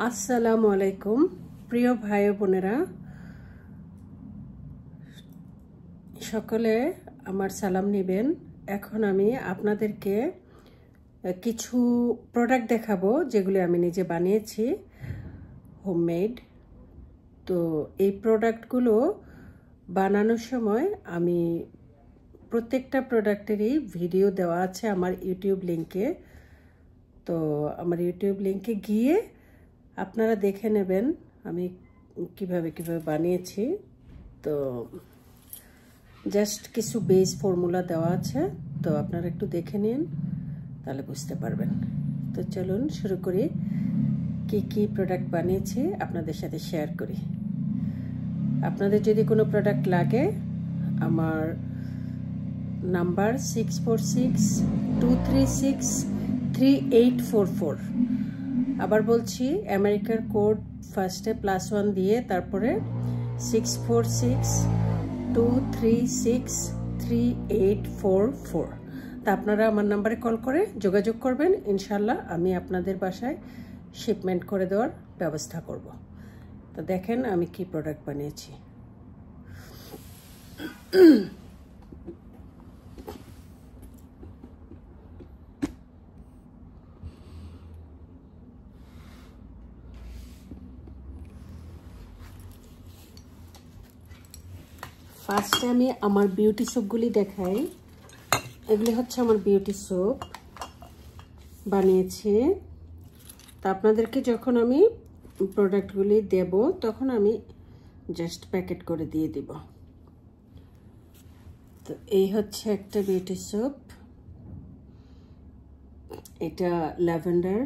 আসসালামু আলাইকুম প্রিয় ভাই বোনেরা, সকলে আমার সালাম নেবেন। এখন আমি আপনাদেরকে কিছু প্রোডাক্ট দেখাবো যেগুলো আমি নিজে বানিয়েছি, হোমমেড। তো এই প্রোডাক্টগুলো বানানোর সময় আমি প্রত্যেকটা প্রোডাক্টেরই ভিডিও দেওয়া আছে আমার ইউটিউব লিংকে। তো আমার ইউটিউব লিংকে গিয়ে আপনারা দেখে নেবেন আমি কিভাবে বানিয়েছি। তো জাস্ট কিছু বেস ফর্মুলা দেওয়া আছে, তো আপনারা একটু দেখে নিন, তাহলে বুঝতে পারবেন। তো চলুন শুরু করি, কি প্রোডাক্ট বানিয়েছি আপনাদের সাথে শেয়ার করি। আপনাদের যদি কোনো প্রোডাক্ট লাগে, আমার নাম্বার 6462363844। আবার বলছি, আমেরিকার কোড ফার্স্টে +1 দিয়ে তারপরে 6462363844। তা আপনারা আমার নাম্বারে কল করে যোগাযোগ করবেন, ইনশাল্লাহ আমি আপনাদের বাসায় শিপমেন্ট করে দেওয়ার ব্যবস্থা করব। তো দেখেন আমি কি প্রোডাক্ট বানিয়েছি। ফার্স্টে আমি আমার বিউটি সোপগুলি দেখাই। এগুলি হচ্ছে আমার বিউটি সোপ বানিয়েছি। তা আপনাদেরকে যখন আমি প্রোডাক্টগুলি দেব তখন আমি জাস্ট প্যাকেট করে দিয়ে দিব। তো এই হচ্ছে একটা বিউটি সোপ, এটা ল্যাভেন্ডার।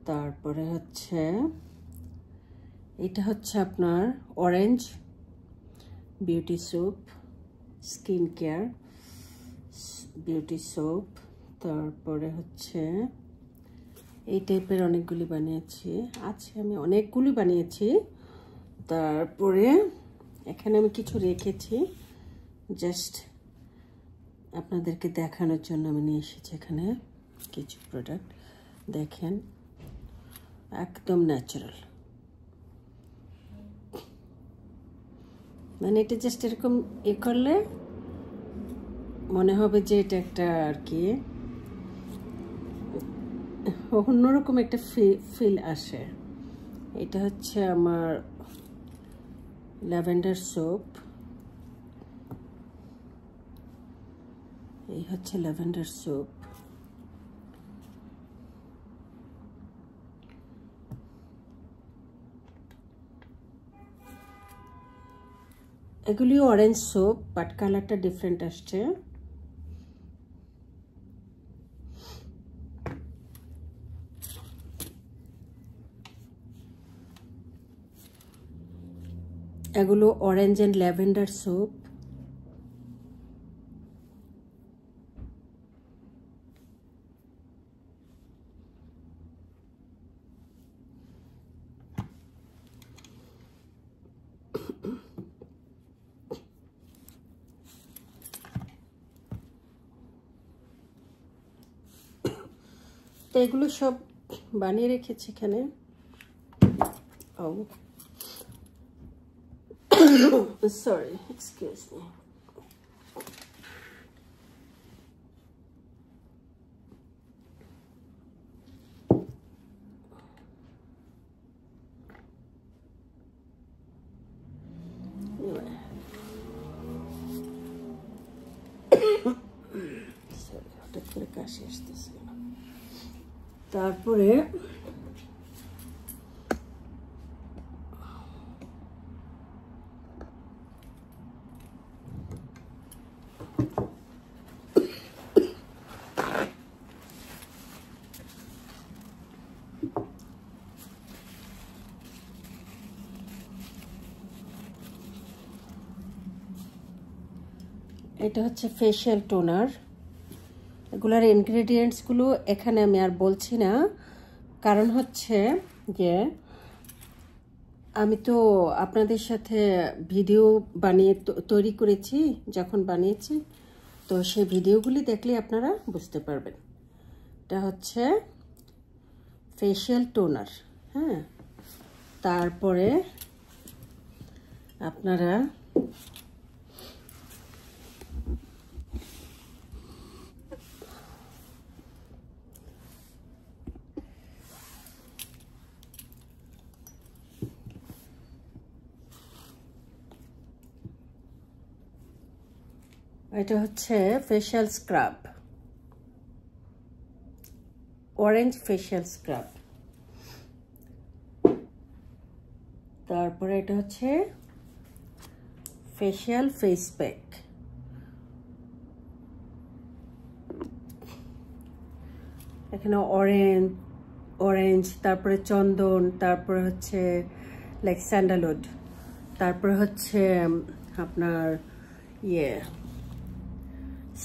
তারপরে হচ্ছে এটা হচ্ছে আপনার orange beauty soap, skin care beauty soap. তারপরে হচ্ছে এই টাইপের অনেকগুলি বানিয়েছি, আমি অনেকগুলি বানিয়েছি। তারপরে এখানে আমি কিছু রেখেছি, জাস্ট আপনাদেরকে দেখানোর জন্য আমি নিয়ে এসেছি। এখানে কিছু প্রোডাক্ট দেখেন, একদম ন্যাচারাল। মানে এটা জাস্ট এরকম করলে মনে হবে যে এটা একটা আর কি অন্যরকম একটা ফিল আসে। এটা হচ্ছে আমার ল্যাভেন্ডার সোপ, এই হচ্ছে ল্যাভেন্ডার সোপ। এগুলিও অরেঞ্জ সোপ, বাট কালারটা ডিফারেন্ট আসছে। এগুলো অরেঞ্জ এন্ড ল্যাভেন্ডার সোপ। তো এগুলো সব বানিয়ে রেখেছি এখানে। Sorry, excuse me. হঠাৎ করে কাশি আসতেছে। তারপরে এটা হচ্ছে ফেশিয়াল টোনার। এগুলার ইনগ্রেডিয়েন্টসগুলো এখানে আমি আর বলছি না, কারণ হচ্ছে যে আমি তো আপনাদের সাথে ভিডিও বানিয়ে তৈরি করেছি, যখন বানিয়েছি তো সেই ভিডিওগুলি দেখলে আপনারা বুঝতে পারবেন। এটা হচ্ছে ফেশিয়াল টোনার। হ্যাঁ, তারপরে আপনারা এটা হচ্ছে facial scrub, orange facial scrub. তারপরে এটা হচ্ছে ফেশিয়াল ফেস প্যাক। এখানে অরেঞ্জ, তারপরে চন্দন, তারপরে হচ্ছে লাইক স্যান্ডালউড, তারপরে হচ্ছে আপনার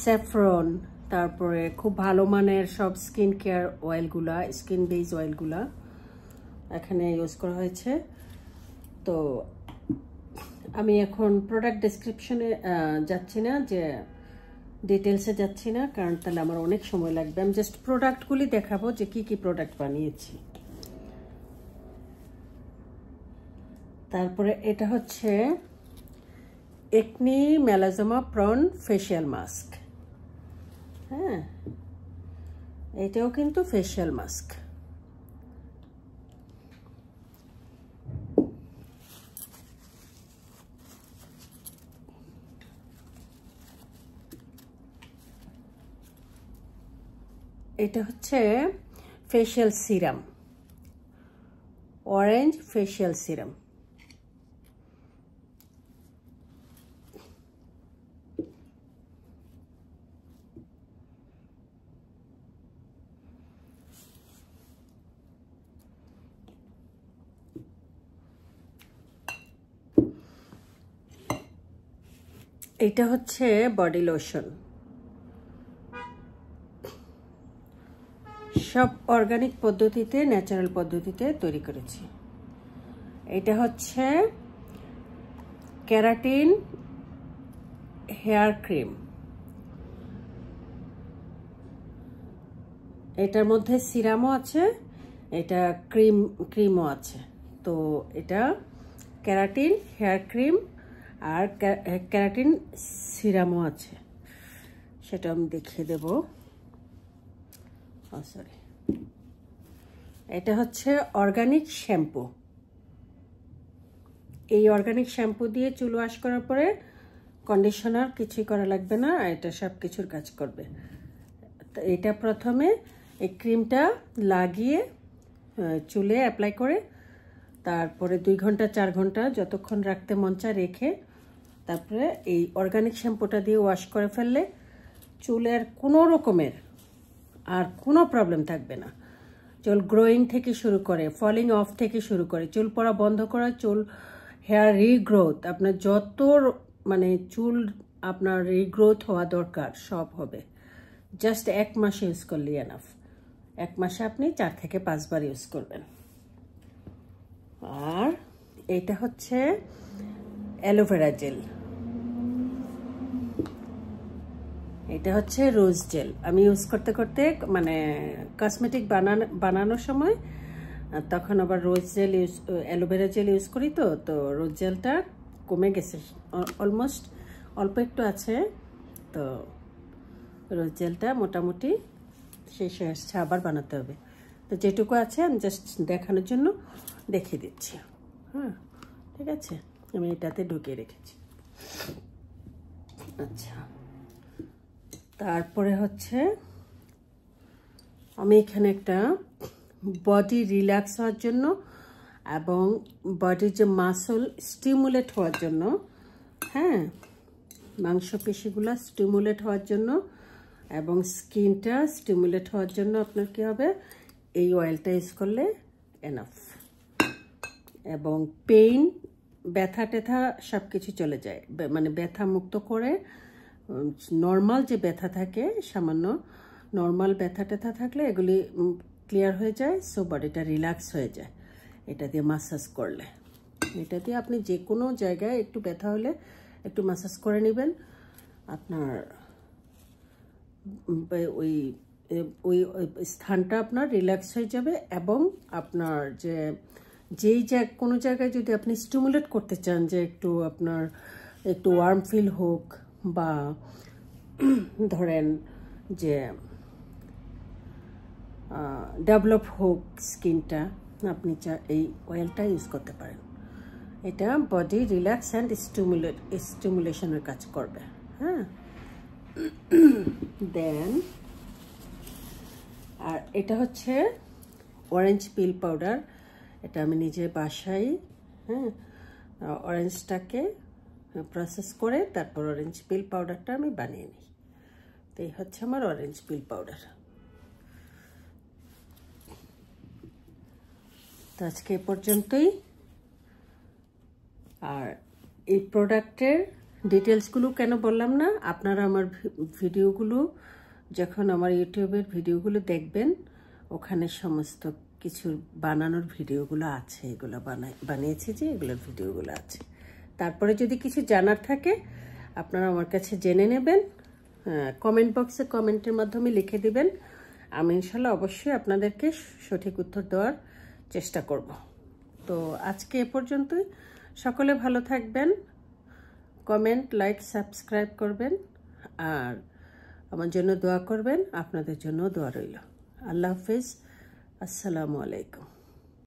স্যাফরন, তারপরে খুব ভালো মানের সব স্কিন কেয়ার অয়েলগুলা, স্কিন বেস অয়েলগুলা এখানে ইউজ করা হয়েছে। তো আমি এখন প্রোডাক্ট ডেসক্রিপশনে যাচ্ছি না, যে ডিটেলসে যাচ্ছি না, কারণ তাহলে আমার অনেক সময় লাগবে। আমি জাস্ট প্রোডাক্টগুলি দেখাবো যে কি কি প্রোডাক্ট বানিয়েছি। তারপরে এটা হচ্ছে acne melasma prawn facial mask. হ্যাঁ, এটাও কিন্তু ফেশিয়াল মাস্ক। এটা হচ্ছে facial serum, orange facial serum. এটা হচ্ছে বডি লোশন, সব অর্গানিক পদ্ধতিতে, ন্যাচারাল পদ্ধতিতে তৈরি করেছি। এটা হচ্ছে কেরাটিন হেয়ার ক্রিম। এটার মধ্যে সিরামও আছে, এটা ক্রিমও আছে। তো এটা কেরাটিন হেয়ার ক্রিম আর কেরাটিন সিরামও আছে, সেটা আমি দেখিয়ে দেব। সরি, এটা হচ্ছে অর্গানিক শ্যাম্পু। এই অর্গানিক শ্যাম্পু দিয়ে চুল ওয়াশ করার পরে কন্ডিশনার কিছুই করা লাগবে না, এটা সব কিছুর কাজ করবে। এটা প্রথমে এই ক্রিমটা লাগিয়ে চুলে অ্যাপ্লাই করে, তারপরে 2 ঘন্টা 4 ঘন্টা যতক্ষণ রাখতে মন চায় রেখে, তারপরে এই অর্গানিক শ্যাম্পুটা দিয়ে ওয়াশ করে ফেললে চুলের কোনো রকমের আর কোনো প্রবলেম থাকবে না। চুল গ্রোয়িং থেকে শুরু করে, ফলিং অফ থেকে শুরু করে, চুল পড়া বন্ধ করা, চুল হেয়ার রিগ্রোথ, আপনার যত মানে চুল আপনার রিগ্রোথ হওয়া দরকার সব হবে। জাস্ট 1 মাস ইউজ করলে এনাফ। 1 মাসে আপনি 4 থেকে 5 বার ইউজ করবেন। আর এটা হচ্ছে অ্যালোভেরা জেল, এটা হচ্ছে রোজ জেল। আমি ইউজ করতে করতে মানে কসমেটিক বানানোর সময় তখন আবার রোজ জেল অ্যালোভেরা জেল ইউজ করি। তো রোজ জেলটা কমে গেছে, অলমোস্ট অল্প একটু আছে। তো রোজ জেলটা মোটামুটি শেষ হয়ে আসছে, আবার বানাতে হবে। তো যেটুকু আছে আমি জাস্ট দেখানোর জন্য দেখিয়ে দিচ্ছি। হ্যাঁ, ঠিক আছে, আমি এটাতে ঢুকিয়ে রেখেছি। আচ্ছা, তারপরে হচ্ছে আমি এখানে একটা বডি রিল্যাক্স হওয়ার জন্য এবং বডির যে মাসল স্টিমুলেট হওয়ার জন্য, হ্যাঁ, মাংসপেশিগুলো স্টিমুলেট হওয়ার জন্য এবং স্কিনটা স্টিমুলেট হওয়ার জন্য আপনার কী হবে, এই অয়েলটা ইউজ করলে এনাফ। এবং পেইন, ব্যথা টেথা সব কিছু চলে যায়, মানে ব্যথা মুক্ত করে। নর্মাল যে ব্যথা থাকে, সামান্য নর্মাল ব্যথা টেথা থাকলে এগুলি ক্লিয়ার হয়ে যায়। সো বডিটা রিল্যাক্স হয়ে যায় এটা দিয়ে মাসাজ করলে। এটা দিয়ে আপনি যে কোনো জায়গায় একটু ব্যথা হলে একটু মাসাজ করে নেবেন, আপনার ওই ওই স্থানটা আপনার রিল্যাক্স হয়ে যাবে এবং আপনার কোনো জায়গায় যদি আপনি স্টিমুলেট করতে চান যে আপনার একটু ওয়ার্ম ফিল হোক বা ধরেন যে ডেভেলপ হোক স্কিনটা, আপনি এই অয়েলটা ইউজ করতে পারেন। এটা বডি রিল্যাক্স অ্যান্ড স্টিমুলেশনের কাজ করবে। হ্যাঁ, দেন আর এটা হচ্ছে অরেঞ্জ পিল পাউডার। এটা আমি নিজে বাসায় অরেঞ্জটাকে প্রসেস করে তারপর অরেঞ্জ পিল পাউডারটা আমি বানিয়ে নিই। তো এই হচ্ছে আমার অরেঞ্জ পিল পাউডার। তো আজকে এ পর্যন্তই। আর এই প্রোডাক্টের ডিটেলসগুলো কেন বললাম না, আপনারা আমার ভিডিওগুলো যখন আমার ইউটিউবের ভিডিওগুলো দেখবেন, ওখানে সমস্ত কিছু বানানোর ভিডিওগুলো আছে, এগুলো বানিয়েছি যে এগুলোর ভিডিওগুলো আছে। তারপরে যদি কিছু জানার থাকে আপনারা আমার কাছে জেনে নেবেন, কমেন্ট বক্সে কমেন্টের মাধ্যমে লিখে দিবেন। আমি ইনশাল্লাহ অবশ্যই আপনাদেরকে সঠিক উত্তর দেওয়ার চেষ্টা করব। তো আজকে এ পর্যন্তই। সকলে ভালো থাকবেন, কমেন্ট, লাইক, সাবস্ক্রাইব করবেন আর আমার জন্য দোয়া করবেন। আপনাদের জন্য দোয়া রইল। আল্লাহ হাফিজ, আসসালামু আলাইকুম।